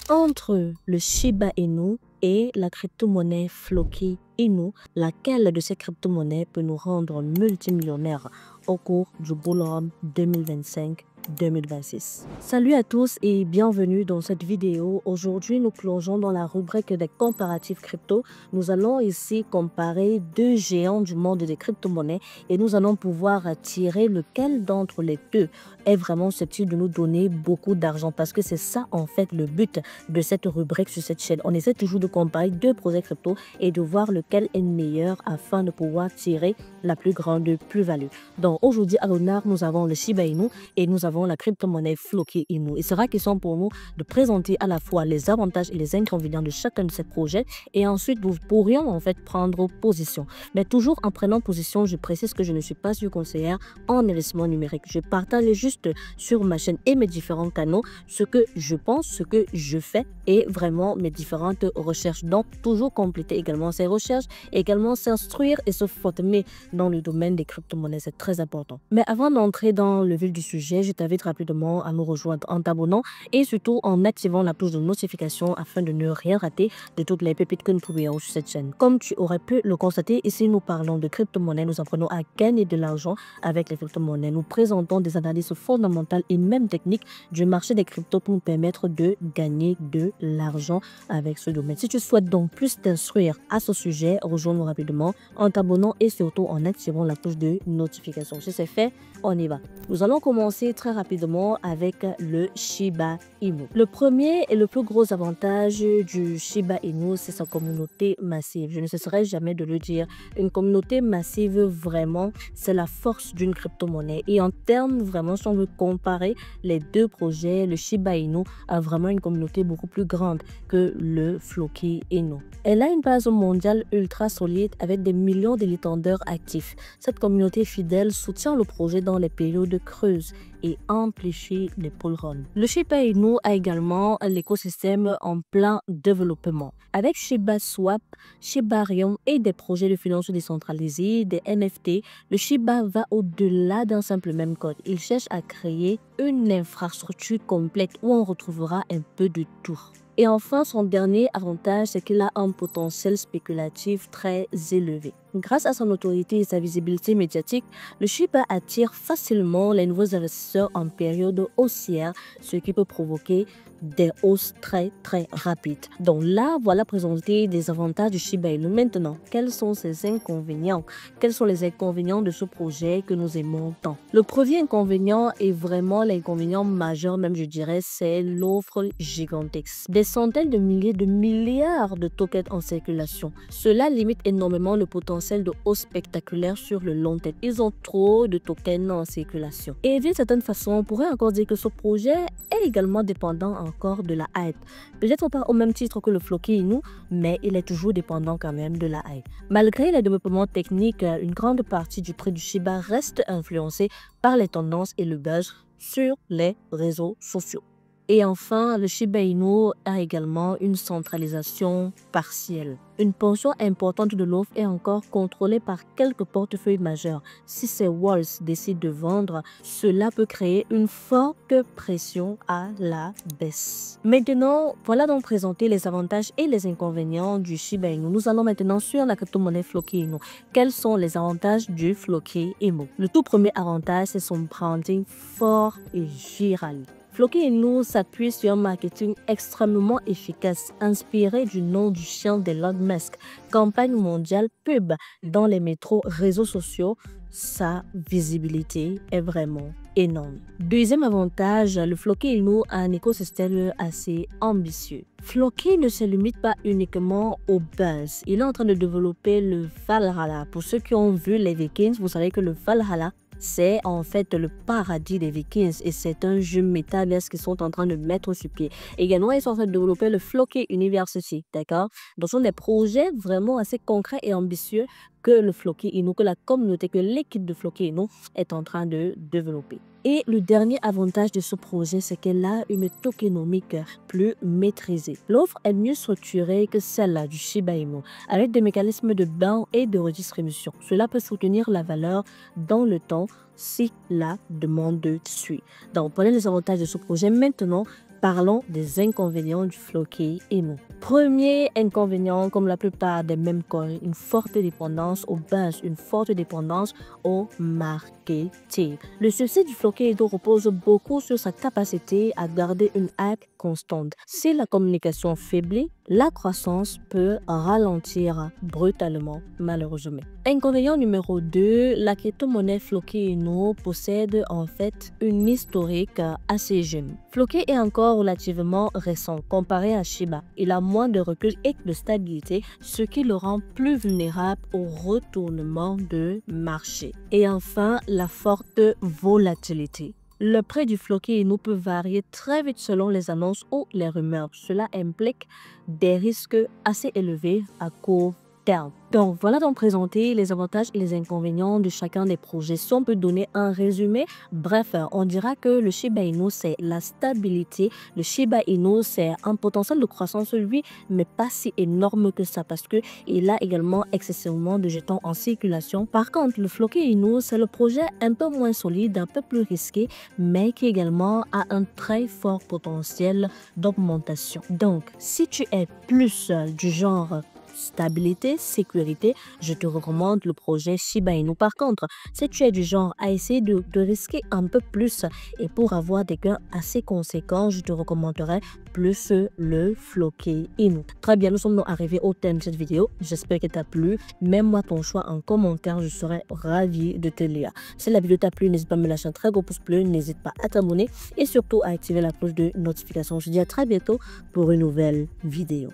Entre le Shiba Inu et la crypto-monnaie Floki Inu, laquelle de ces crypto-monnaies peut nous rendre multimillionnaires au cours du bull run 2025-2026. Salut à tous et bienvenue dans cette vidéo. Aujourd'hui, nous plongeons dans la rubrique des comparatifs crypto. Nous allons ici comparer deux géants du monde des crypto-monnaies et nous allons pouvoir tirer lequel d'entre les deux est vraiment susceptible de nous donner beaucoup d'argent, parce que c'est ça en fait le but de cette rubrique sur cette chaîne. On essaie toujours de comparer deux projets crypto et de voir lequel est le meilleur afin de pouvoir tirer la plus grande plus-value. Donc aujourd'hui à l'honneur, nous avons le Shiba Inu et nous avons la crypto-monnaie Floki Inu. Il sera question pour nous de présenter à la fois les avantages et les inconvénients de chacun de ces projets, et ensuite nous pourrions en fait prendre position. Mais toujours en prenant position, je précise que je ne suis pas une conseillère en investissement numérique. Je partage juste sur ma chaîne et mes différents canaux ce que je pense, ce que je fais et vraiment mes différentes recherches. Donc toujours compléter également ces recherches, également s'instruire et se former dans le domaine des crypto-monnaies, c'est très important. Mais avant d'entrer dans le vif du sujet, je t'invite rapidement à nous rejoindre en t'abonnant et surtout en activant la cloche de notification afin de ne rien rater de toutes les pépites que nous publions sur cette chaîne. Comme tu aurais pu le constater, ici nous parlons de crypto-monnaies, nous apprenons à gagner de l'argent avec les crypto-monnaies. Nous présentons des analyses fondamentales et même techniques du marché des cryptos pour nous permettre de gagner de l'argent avec ce domaine. Si tu souhaites donc plus t'instruire à ce sujet, rejoins-nous rapidement en t'abonnant et surtout en activant la cloche de notification. Si c'est fait, on y va. Nous allons commencer très rapidement avec le Shiba Inu. Le premier et le plus gros avantage du Shiba Inu, c'est sa communauté massive. Je ne cesserai jamais de le dire. Une communauté massive, vraiment, c'est la force d'une crypto-monnaie. Et en termes, vraiment, si on veut comparer les deux projets, le Shiba Inu a vraiment une communauté beaucoup plus grande que le Floki Inu. Elle a une base mondiale ultra solide avec des millions d'étendeurs actifs. Cette communauté fidèle soutient le projet dans les périodes creuses et amplifie les bull runs. Le Shiba Inu a également l'écosystème en plein développement. Avec Shiba Swap, Shibarium et des projets de finance décentralisés, des NFT, le Shiba va au-delà d'un simple même code. Il cherche à créer une infrastructure complète où on retrouvera un peu de tout. Et enfin, son dernier avantage, c'est qu'il a un potentiel spéculatif très élevé. Grâce à son autorité et sa visibilité médiatique, le Shiba attire facilement les nouveaux investisseurs en période haussière, ce qui peut provoquer des hausses très rapides. Donc là, voilà présenté des avantages du Shiba Inu. Maintenant, quels sont ses inconvénients? Quels sont les inconvénients de ce projet que nous aimons tant? Le premier inconvénient est vraiment l'inconvénient majeur, même je dirais, c'est l'offre gigantesque. Des centaines de milliers de milliards de tokens en circulation. Cela limite énormément le potentiel de hausse spectaculaire sur le long terme. Ils ont trop de tokens en circulation. Et d'une certaine façon, on pourrait encore dire que ce projet est également dépendant encore de la hype. Peut-être pas au même titre que le Floki Inu, mais il est toujours dépendant quand même de la hype. Malgré les développements techniques, une grande partie du prix du Shiba reste influencée par les tendances et le buzz sur les réseaux sociaux. Et enfin, le Shiba Inu a également une centralisation partielle. Une portion importante de l'offre est encore contrôlée par quelques portefeuilles majeurs. Si ces walls décident de vendre, cela peut créer une forte pression à la baisse. Maintenant, voilà donc présenté les avantages et les inconvénients du Shiba Inu. Nous allons maintenant sur la crypto-monnaie Floki Inu. Quels sont les avantages du Floki Inu? Le tout premier avantage, c'est son branding fort et viral. Floki Inu s'appuie sur un marketing extrêmement efficace, inspiré du nom du chien d'Elon Musk. Campagne mondiale pub dans les métros, réseaux sociaux, sa visibilité est vraiment énorme. Deuxième avantage, le Floki Inu a un écosystème assez ambitieux. Floki ne se limite pas uniquement au buzz. Il est en train de développer le Valhalla. Pour ceux qui ont vu les Vikings, vous savez que le Valhalla, c'est en fait le paradis des Vikings et c'est un jeu métaverse qu'ils sont en train de mettre sur pied. Également, ils sont en train de développer le Floki University, d'accord? Donc, ce sont des projets vraiment assez concrets et ambitieux que le Floki Inu, que la communauté, que l'équipe de Floki Inu est en train de développer. Et le dernier avantage de ce projet, c'est qu'elle a une tokenomique plus maîtrisée. L'offre est mieux structurée que celle du Shiba Inu, avec des mécanismes de ban et de redistribution. Cela peut soutenir la valeur dans le temps si la demande suit. Donc, prenez les avantages de ce projet. Maintenant, Parlons des inconvénients du Floki Inu. Premier inconvénient, comme la plupart des mêmes coins, une forte dépendance aux bases, une forte dépendance au marketing. Le succès du Floki Inu repose beaucoup sur sa capacité à garder une hype constante. Si la communication faiblit, la croissance peut ralentir brutalement, malheureusement. Inconvénient numéro 2, la crypto-monnaie Floki Inu possède en fait une historique assez jeune. Floki est encore relativement récent comparé à Shiba. Il a moins de recul et de stabilité, ce qui le rend plus vulnérable au retournement de marché. Et enfin, la forte volatilité. Le prix du Floki Inu peut varier très vite selon les annonces ou les rumeurs. Cela implique des risques assez élevés à court terme. Donc, voilà donc présenté les avantages et les inconvénients de chacun des projets. Si on peut donner un résumé, bref, on dira que le Shiba Inu, c'est la stabilité. Le Shiba Inu, c'est un potentiel de croissance, lui, mais pas si énorme que ça parce qu'il a également excessivement de jetons en circulation. Par contre, le Floki Inu, c'est le projet un peu moins solide, un peu plus risqué, mais qui également a un très fort potentiel d'augmentation. Donc, si tu es plus du genre stabilité, sécurité, je te recommande le projet Shiba Inu. Par contre, si tu es du genre à essayer de risquer un peu plus et pour avoir des gains assez conséquents, je te recommanderais plus le Floki Inu. Très bien, nous sommes donc arrivés au terme de cette vidéo. J'espère qu'elle t'a plu. Mets-moi ton choix en commentaire, je serai ravi de te lire. Si la vidéo t'a plu, n'hésite pas à me lâcher un très gros pouce bleu, n'hésite pas à t'abonner et surtout à activer la cloche de notification. Je te dis à très bientôt pour une nouvelle vidéo.